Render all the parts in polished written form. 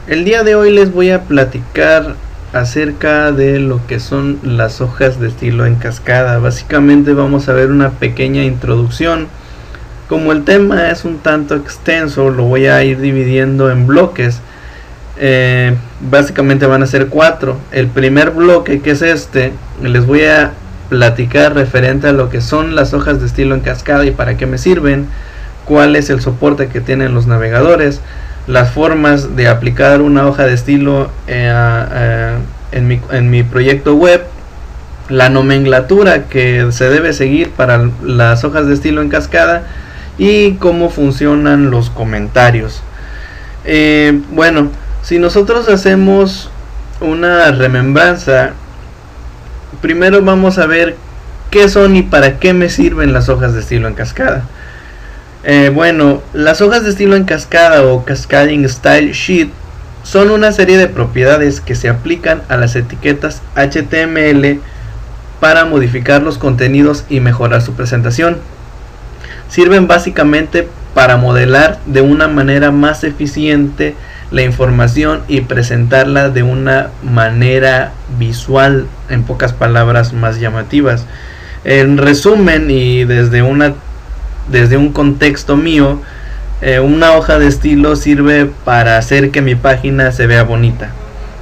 El día de hoy les voy a platicar acerca de lo que son las hojas de estilo en cascada. Básicamente vamos a ver una pequeña introducción. Como el tema es un tanto extenso, lo voy a ir dividiendo en bloques. Básicamente van a ser 4. El primer bloque, que es este, les voy a platicar referente a lo que son las hojas de estilo en cascada y para qué me sirven, cuál es el soporte que tienen los navegadores, las formas de aplicar una hoja de estilo en mi proyecto web, la nomenclatura que se debe seguir para las hojas de estilo en cascada y cómo funcionan los comentarios. Bueno, si nosotros hacemos una remembranza, primero vamos a ver qué son y para qué me sirven las hojas de estilo en cascada. Bueno, las hojas de estilo en cascada o Cascading Style Sheet son una serie de propiedades que se aplican a las etiquetas HTML para modificar los contenidos y mejorar su presentación. Sirven básicamente para modelar de una manera más eficiente la información y presentarla de una manera visual, en pocas palabras, más llamativas. En resumen, y desde un contexto mío, una hoja de estilo sirve para hacer que mi página se vea bonita.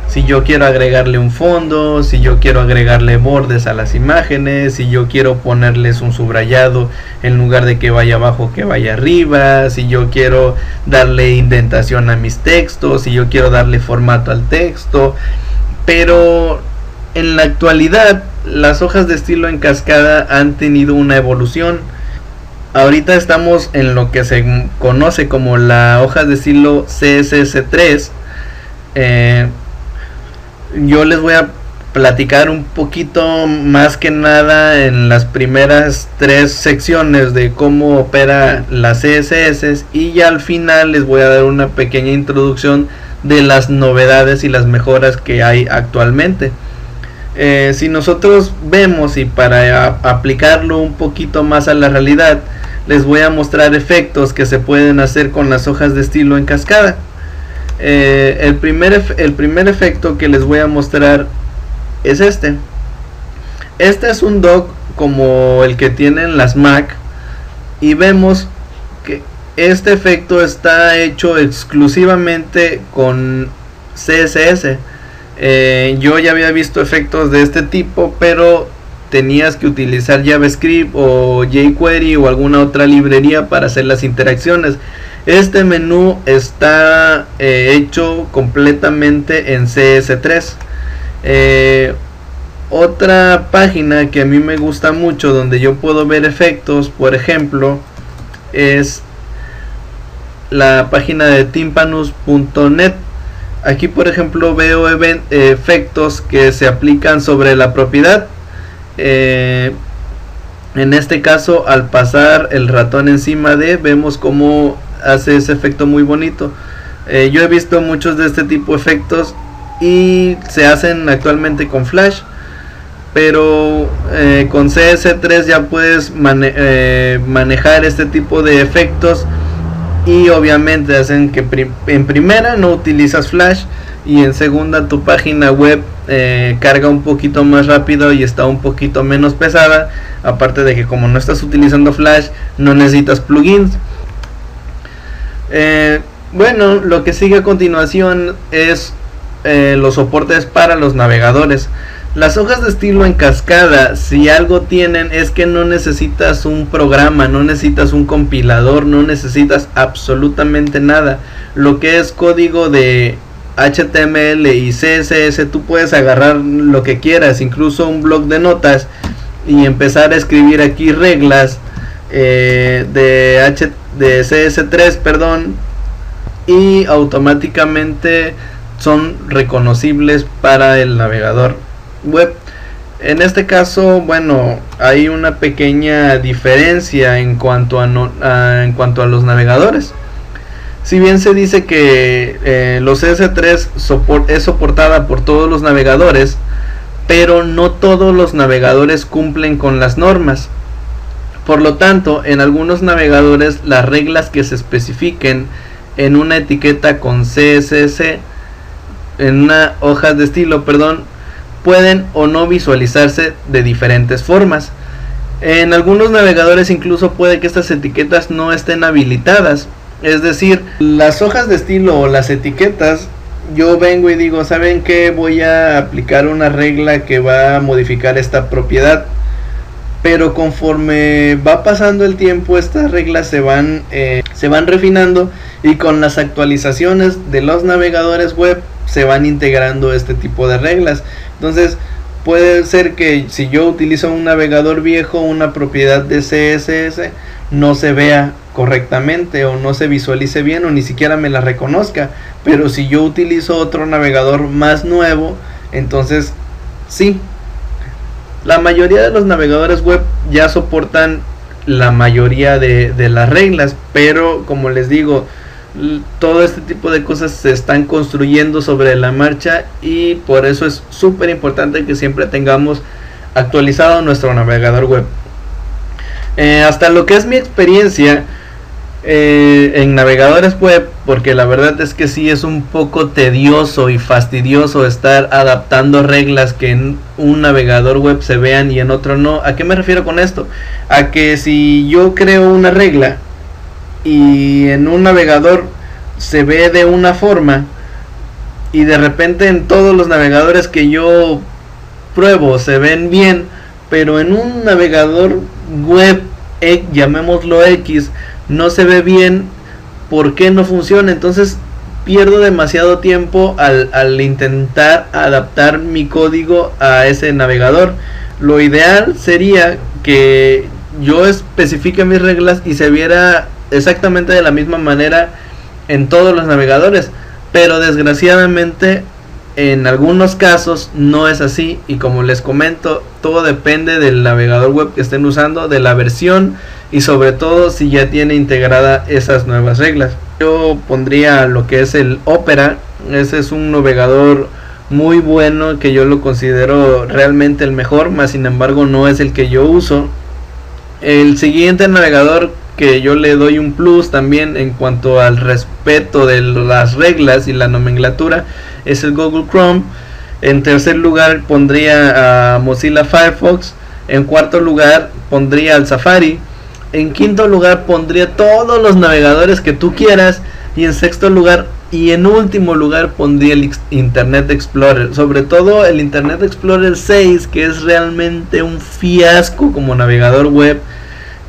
Si yo quiero agregarle un fondo, si yo quiero agregarle bordes a las imágenes, si yo quiero ponerles un subrayado en lugar de que vaya abajo que vaya arriba, si yo quiero darle indentación a mis textos, si yo quiero darle formato al texto. Pero en la actualidad las hojas de estilo en cascada han tenido una evolución. Ahorita estamos en lo que se conoce como la hoja de estilo CSS3. Yo les voy a platicar un poquito más que nada en las primeras 3 secciones de cómo opera la CSS y ya al final les voy a dar una pequeña introducción de las novedades y las mejoras que hay actualmente. Si nosotros vemos, y para aplicarlo un poquito más a la realidad, les voy a mostrar efectos que se pueden hacer con las hojas de estilo en cascada. El primer efecto que les voy a mostrar es este. Este es un dock como el que tienen las Mac, y vemos que este efecto está hecho exclusivamente con CSS. Yo ya había visto efectos de este tipo, pero tenías que utilizar JavaScript o jQuery o alguna otra librería para hacer las interacciones. Este menú está hecho completamente en CS3. Otra página que a mí me gusta mucho donde yo puedo ver efectos, por ejemplo, es la página de tympanus.net. Aquí, por ejemplo, veo efectos que se aplican sobre la propiedad. En este caso, al pasar el ratón encima de, vemos cómo hace ese efecto muy bonito. Yo he visto muchos de este tipo de efectos y se hacen actualmente con Flash, pero con CS3 ya puedes manejar este tipo de efectos, y obviamente hacen que en primera no utilizas Flash y en segunda tu página web carga un poquito más rápido y está un poquito menos pesada, aparte de que como no estás utilizando Flash no necesitas plugins. Bueno, lo que sigue a continuación es los soportes para los navegadores. Las hojas de estilo en cascada, si algo tienen, es que no necesitas un programa, no necesitas un compilador, no necesitas absolutamente nada. Lo que es código de HTML y CSS, tú puedes agarrar lo que quieras, incluso un bloc de notas, y empezar a escribir aquí reglas de CS3, perdón, y automáticamente son reconocibles para el navegador web. En este caso, bueno, hay una pequeña diferencia en cuanto a los navegadores. Si bien se dice que los CS3 es soportada por todos los navegadores, pero no todos los navegadores cumplen con las normas. Por lo tanto, en algunos navegadores las reglas que se especifiquen en una etiqueta con CSS en una hoja de estilo, perdón, pueden o no visualizarse de diferentes formas. En algunos navegadores incluso puede que estas etiquetas no estén habilitadas. Es decir, las hojas de estilo o las etiquetas, yo vengo y digo, ¿saben qué? Voy a aplicar una regla que va a modificar esta propiedad. Pero conforme va pasando el tiempo, estas reglas se van refinando, y con las actualizaciones de los navegadores web se van integrando este tipo de reglas. Entonces puede ser que si yo utilizo un navegador viejo, una propiedad de CSS no se vea correctamente o no se visualice bien o ni siquiera me la reconozca, pero si yo utilizo otro navegador más nuevo, entonces sí. La mayoría de los navegadores web ya soportan la mayoría de las reglas, pero como les digo, todo este tipo de cosas se están construyendo sobre la marcha, y por eso es súper importante que siempre tengamos actualizado nuestro navegador web. Hasta lo que es mi experiencia en navegadores web, porque la verdad es que sí es un poco tedioso y fastidioso estar adaptando reglas que en un navegador web se vean y en otro no. ¿A qué me refiero con esto? A que si yo creo una regla y en un navegador se ve de una forma, y de repente en todos los navegadores que yo pruebo se ven bien, pero en un navegador web, llamémoslo X, no se ve bien, ¿por qué no funciona? Entonces pierdo demasiado tiempo al intentar adaptar mi código a ese navegador. Lo ideal sería que yo especifique mis reglas y se viera exactamente de la misma manera en todos los navegadores, pero desgraciadamente en algunos casos no es así, y como les comento, todo depende del navegador web que estén usando, de la versión, y sobre todo si ya tiene integrada esas nuevas reglas. Yo pondría lo que es el Opera. Ese es un navegador muy bueno, que yo lo considero realmente el mejor, más sin embargo no es el que yo uso. El siguiente navegador que yo le doy un plus también en cuanto al respeto de las reglas y la nomenclatura es el Google Chrome. En tercer lugar pondría a Mozilla Firefox. En cuarto lugar pondría al Safari. En quinto lugar pondría todos los navegadores que tú quieras. Y en sexto lugar y en último lugar pondría el Internet Explorer. Sobre todo el Internet Explorer 6, que es realmente un fiasco como navegador web.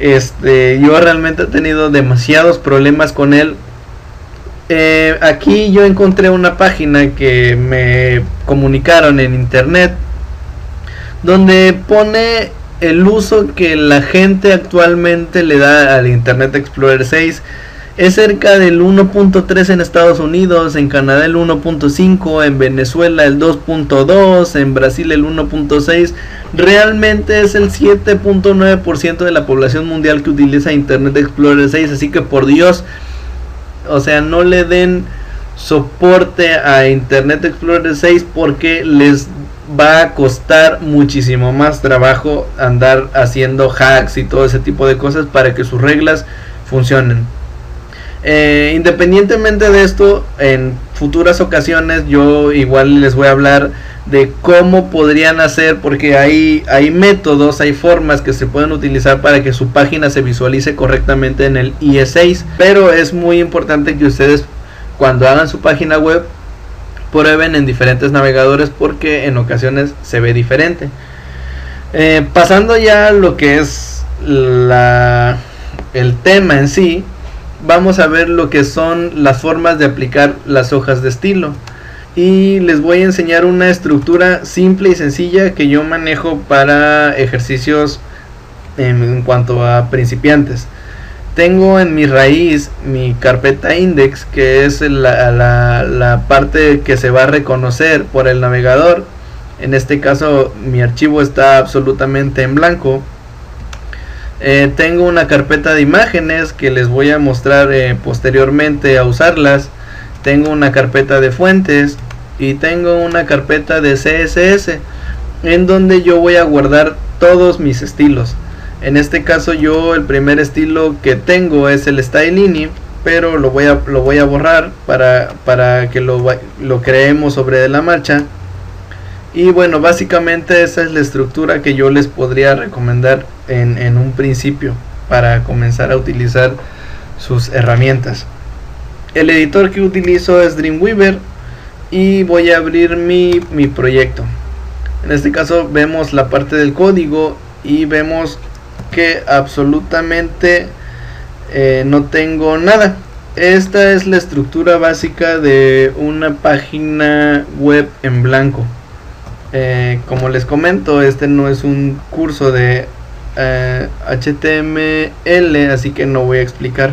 Yo realmente he tenido demasiados problemas con él. Aquí yo encontré una página que me comunicaron en internet, donde pone el uso que la gente actualmente le da al Internet Explorer 6. Es cerca del 1.3 en Estados Unidos, en Canadá el 1.5, en Venezuela el 2.2, en Brasil el 1.6. Realmente es el 7.9% de la población mundial que utiliza Internet Explorer 6, así que por Dios, o sea, no le den soporte a Internet Explorer 6, porque les va a costar muchísimo más trabajo andar haciendo hacks y todo ese tipo de cosas para que sus reglas funcionen. Independientemente de esto, en futuras ocasiones yo igual les voy a hablar de cómo podrían hacer, porque hay métodos, hay formas que se pueden utilizar para que su página se visualice correctamente en el IE6, pero es muy importante que ustedes, cuando hagan su página web, prueben en diferentes navegadores, porque en ocasiones se ve diferente. Pasando ya a lo que es el tema en sí, vamos a ver lo que son las formas de aplicar las hojas de estilo, y les voy a enseñar una estructura simple y sencilla que yo manejo para ejercicios en cuanto a principiantes. Tengo en mi raíz mi carpeta index, que es la parte que se va a reconocer por el navegador. En este caso mi archivo está absolutamente en blanco. Tengo una carpeta de imágenes que les voy a mostrar posteriormente a usarlas. Tengo una carpeta de fuentes y tengo una carpeta de CSS en donde yo voy a guardar todos mis estilos. En este caso yo el primer estilo que tengo es el Stylini, pero lo voy a borrar para que lo creemos sobre de la marcha. Y bueno, básicamente esa es la estructura que yo les podría recomendar en un principio para comenzar a utilizar sus herramientas. El editor que utilizo es Dreamweaver y voy a abrir mi proyecto. En este caso vemos la parte del código y vemos que absolutamente no tengo nada. Esta es la estructura básica de una página web en blanco. Como les comento, este no es un curso de HTML, así que no voy a explicar.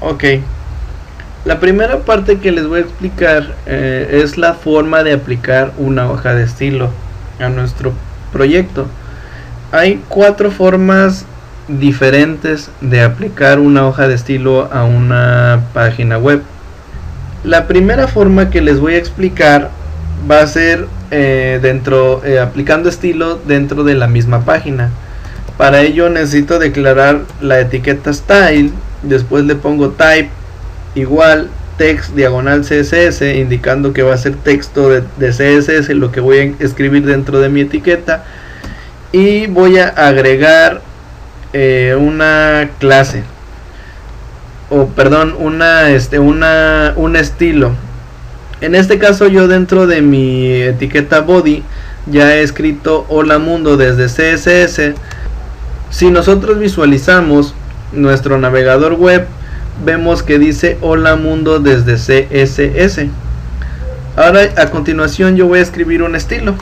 Ok, la primera parte que les voy a explicar es la forma de aplicar una hoja de estilo a nuestro proyecto. Hay 4 formas diferentes de aplicar una hoja de estilo a una página web. La primera forma que les voy a explicar va a ser aplicando estilo dentro de la misma página. Para ello necesito declarar la etiqueta style, después le pongo type igual text diagonal CSS, indicando que va a ser texto de CSS lo que voy a escribir dentro de mi etiqueta, y voy a agregar una clase, un estilo. En este caso yo dentro de mi etiqueta body ya he escrito hola mundo desde CSS. Si nosotros visualizamos nuestro navegador web, vemos que dice hola mundo desde CSS. Ahora a continuación yo voy a escribir un estilo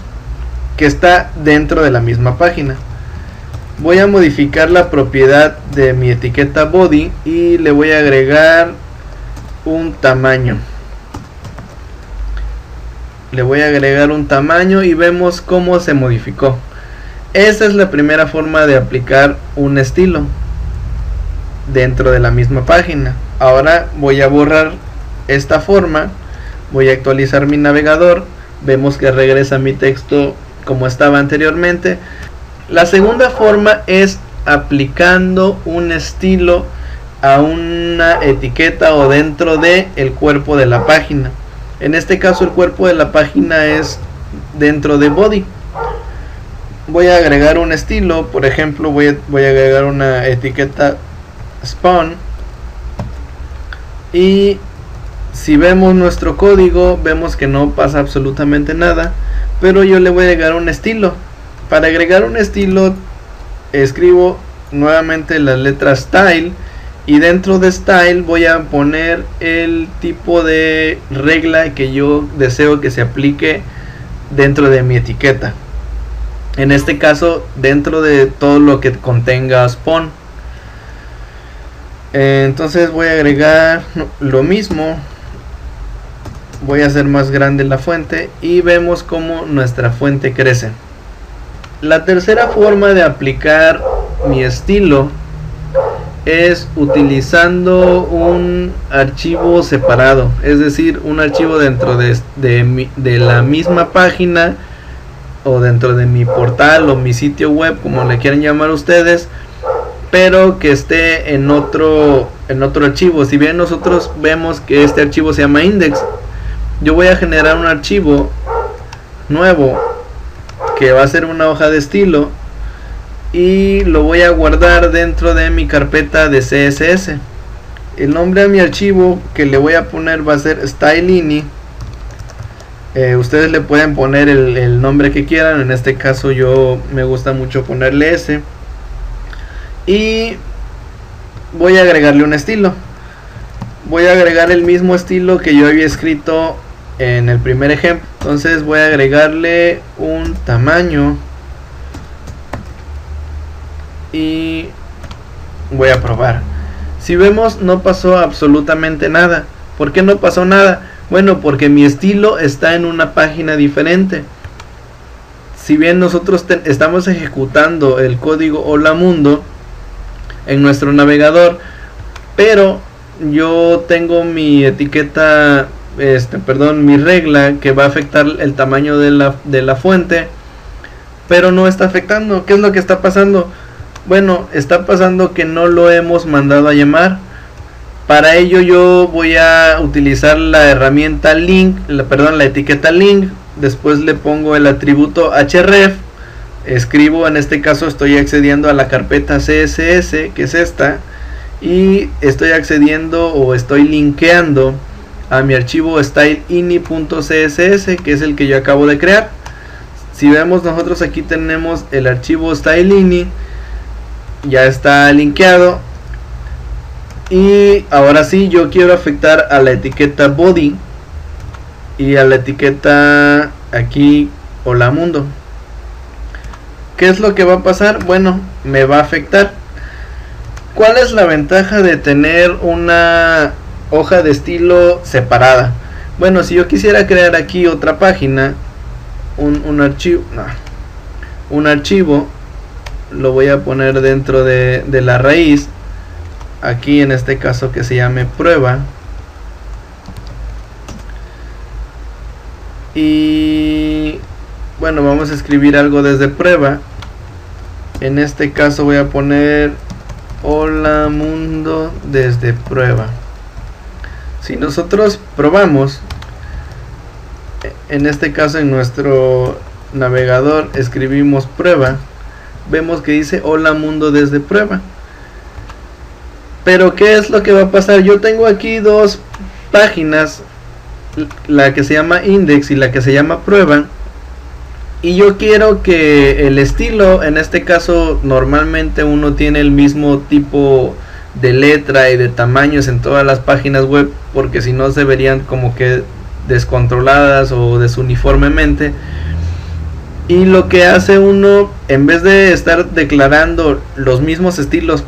que está dentro de la misma página. Voy a modificar la propiedad de mi etiqueta body y le voy a agregar un tamaño. Le voy a agregar un tamaño y vemos cómo se modificó. Esa es la primera forma de aplicar un estilo dentro de la misma página. Ahora voy a borrar esta forma, voy a actualizar mi navegador, vemos que regresa mi texto como estaba anteriormente. La segunda forma es aplicando un estilo a una etiqueta o dentro de el cuerpo de la página. En este caso el cuerpo de la página es dentro de body. Voy a agregar un estilo, por ejemplo voy a agregar una etiqueta spawn, y si vemos nuestro código vemos que no pasa absolutamente nada, pero yo le voy a agregar un estilo. Para agregar un estilo escribo nuevamente la letra style y dentro de style voy a poner el tipo de regla que yo deseo que se aplique dentro de mi etiqueta. En este caso dentro de todo lo que contenga spawn. Entonces voy a agregar lo mismo, voy a hacer más grande la fuente y vemos cómo nuestra fuente crece. La tercera forma de aplicar mi estilo es utilizando un archivo separado, es decir, un archivo dentro de la misma página o dentro de mi portal o mi sitio web, como le quieran llamar ustedes, pero que esté en otro archivo. Si bien nosotros vemos que este archivo se llama index, yo voy a generar un archivo nuevo que va a ser una hoja de estilo y lo voy a guardar dentro de mi carpeta de CSS. El nombre a mi archivo que le voy a poner va a ser stylini. Ustedes le pueden poner el nombre que quieran, en este caso yo me gusta mucho ponerle ese, y voy a agregarle un estilo. Voy a agregar el mismo estilo que yo había escrito en el primer ejemplo. Entonces voy a agregarle un tamaño y voy a probar. Si vemos, no pasó absolutamente nada. ¿Por qué no pasó nada? Bueno, porque mi estilo está en una página diferente. Si bien nosotros estamos ejecutando el código hola mundo en nuestro navegador, pero yo tengo mi etiqueta, mi regla que va a afectar el tamaño de la fuente, pero no está afectando. ¿Qué es lo que está pasando? Bueno, está pasando que no lo hemos mandado a llamar. Para ello yo voy a utilizar la herramienta link, la etiqueta link. Después le pongo el atributo href, escribo, en este caso estoy accediendo a la carpeta CSS, que es esta, y estoy accediendo o estoy linkeando a mi archivo styleini.css, que es el que yo acabo de crear. Si vemos, nosotros aquí tenemos el archivo styleini, ya está linkeado. Y ahora sí, yo quiero afectar a la etiqueta body y a la etiqueta aquí hola mundo. ¿Qué es lo que va a pasar? Bueno, me va a afectar. ¿Cuál es la ventaja de tener una hoja de estilo separada? Bueno, si yo quisiera crear aquí otra página, un archivo, lo voy a poner dentro de la raíz, aquí en este caso que se llame prueba, y bueno, vamos a escribir algo desde prueba. En este caso voy a poner hola mundo desde prueba. Si nosotros probamos, en este caso en nuestro navegador escribimos prueba, vemos que dice hola mundo desde prueba. Pero ¿qué es lo que va a pasar? Yo tengo aquí dos páginas, la que se llama index y la que se llama prueba, y yo quiero que el estilo, en este caso normalmente uno tiene el mismo tipo de letra y de tamaños en todas las páginas web, porque si no se verían como que descontroladas o desuniformemente. Y lo que hace uno, en vez de estar declarando los mismos estilos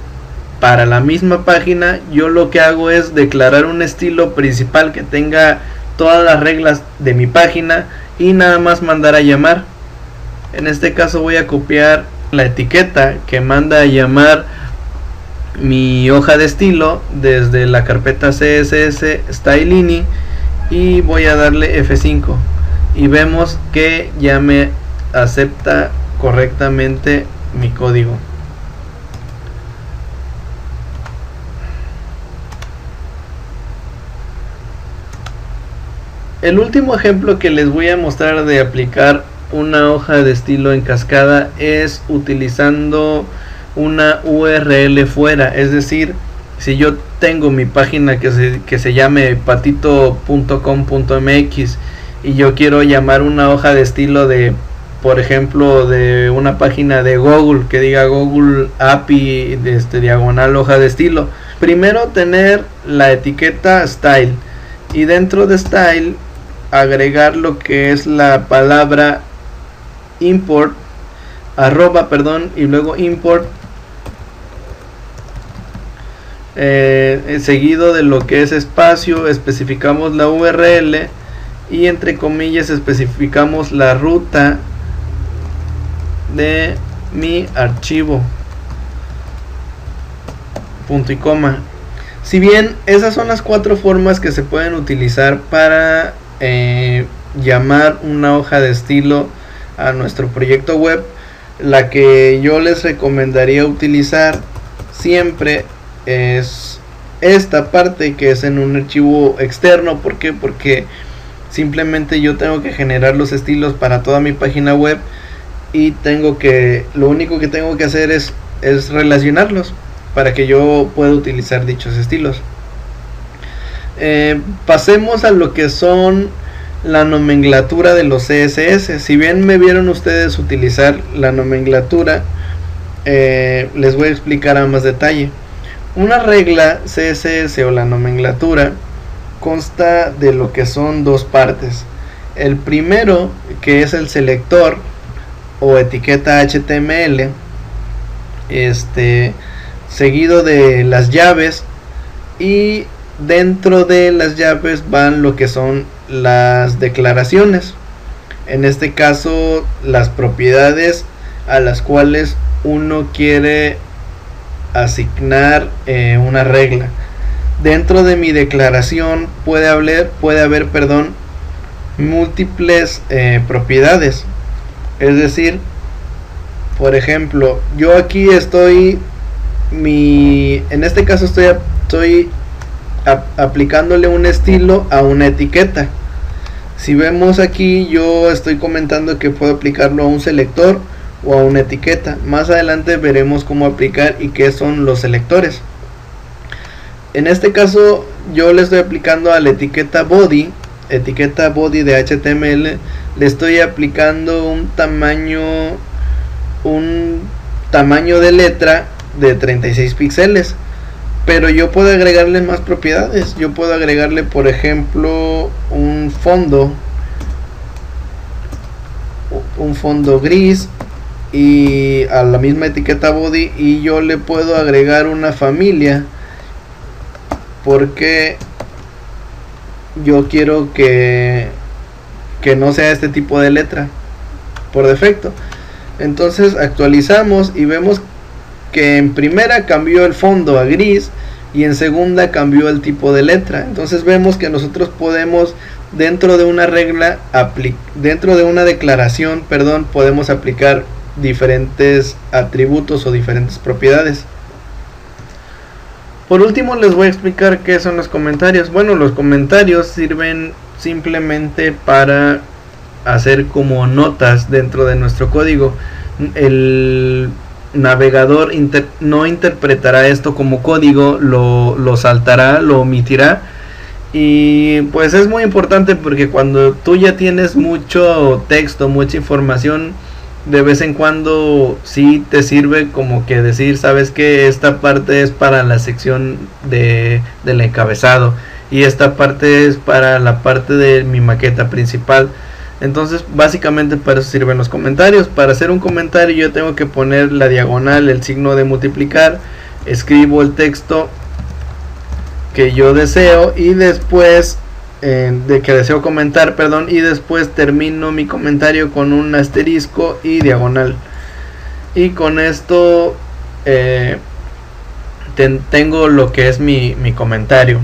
para la misma página, yo lo que hago es declarar un estilo principal que tenga todas las reglas de mi página y nada más mandar a llamar. En este caso voy a copiar la etiqueta que manda a llamar mi hoja de estilo desde la carpeta CSS styleini, y voy a darle F5 y vemos que ya me acepta correctamente mi código. El último ejemplo que les voy a mostrar de aplicar una hoja de estilo en cascada es utilizando una URL fuera. Es decir, si yo tengo mi página que se llame patito.com.mx y yo quiero llamar una hoja de estilo de, por ejemplo, de una página de Google que diga Google API diagonal hoja de estilo, primero tener la etiqueta style y dentro de style agregar lo que es la palabra import, y luego import, seguido de lo que es espacio, especificamos la URL y entre comillas especificamos la ruta de mi archivo, punto y coma. Si bien esas son las 4 formas que se pueden utilizar para llamar una hoja de estilo a nuestro proyecto web, la que yo les recomendaría utilizar siempre es esta parte, que es en un archivo externo. ¿Por qué? Porque simplemente yo tengo que generar los estilos para toda mi página web y lo único que tengo que hacer es relacionarlos para que yo pueda utilizar dichos estilos. Pasemos a lo que son la nomenclatura de los CSS. Si bien me vieron ustedes utilizar la nomenclatura, les voy a explicar a más detalle. Una regla CSS o la nomenclatura consta de lo que son dos partes. El primero, que es el selector o etiqueta HTML, seguido de las llaves, y dentro de las llaves van lo que son las declaraciones, en este caso las propiedades a las cuales uno quiere asignar una regla. Dentro de mi declaración puede haber múltiples propiedades. Es decir, por ejemplo, yo aquí en este caso estoy aplicándole un estilo a una etiqueta. Si vemos aquí, yo estoy comentando que puedo aplicarlo a un selector o a una etiqueta. Más adelante veremos cómo aplicar y qué son los selectores. En este caso yo le estoy aplicando a la etiqueta body de HTML, le estoy aplicando un tamaño de letra de 36 píxeles, pero yo puedo agregarle más propiedades. Yo puedo agregarle, por ejemplo, un fondo gris y a la misma etiqueta body, y yo le puedo agregar una familia porque yo quiero que no sea este tipo de letra por defecto. Entonces actualizamos y vemos que en primera cambió el fondo a gris y en segunda cambió el tipo de letra. Entonces vemos que nosotros podemos, dentro de una regla, dentro de una declaración, podemos aplicar diferentes atributos o diferentes propiedades. Por último les voy a explicar qué son los comentarios. Bueno, los comentarios sirven simplemente para hacer como notas dentro de nuestro código. El navegador no interpretará esto como código, lo saltará, lo omitirá. Y pues es muy importante porque cuando tú ya tienes mucho texto, mucha información, de vez en cuando sí te sirve como que decir, sabes que esta parte es para la sección del encabezado y esta parte es para la parte de mi maqueta principal. Entonces básicamente para eso sirven los comentarios. Para hacer un comentario yo tengo que poner la diagonal, el signo de multiplicar, escribo el texto que yo deseo y después que deseo comentar, y después termino mi comentario con un asterisco y diagonal, y con esto tengo lo que es mi comentario.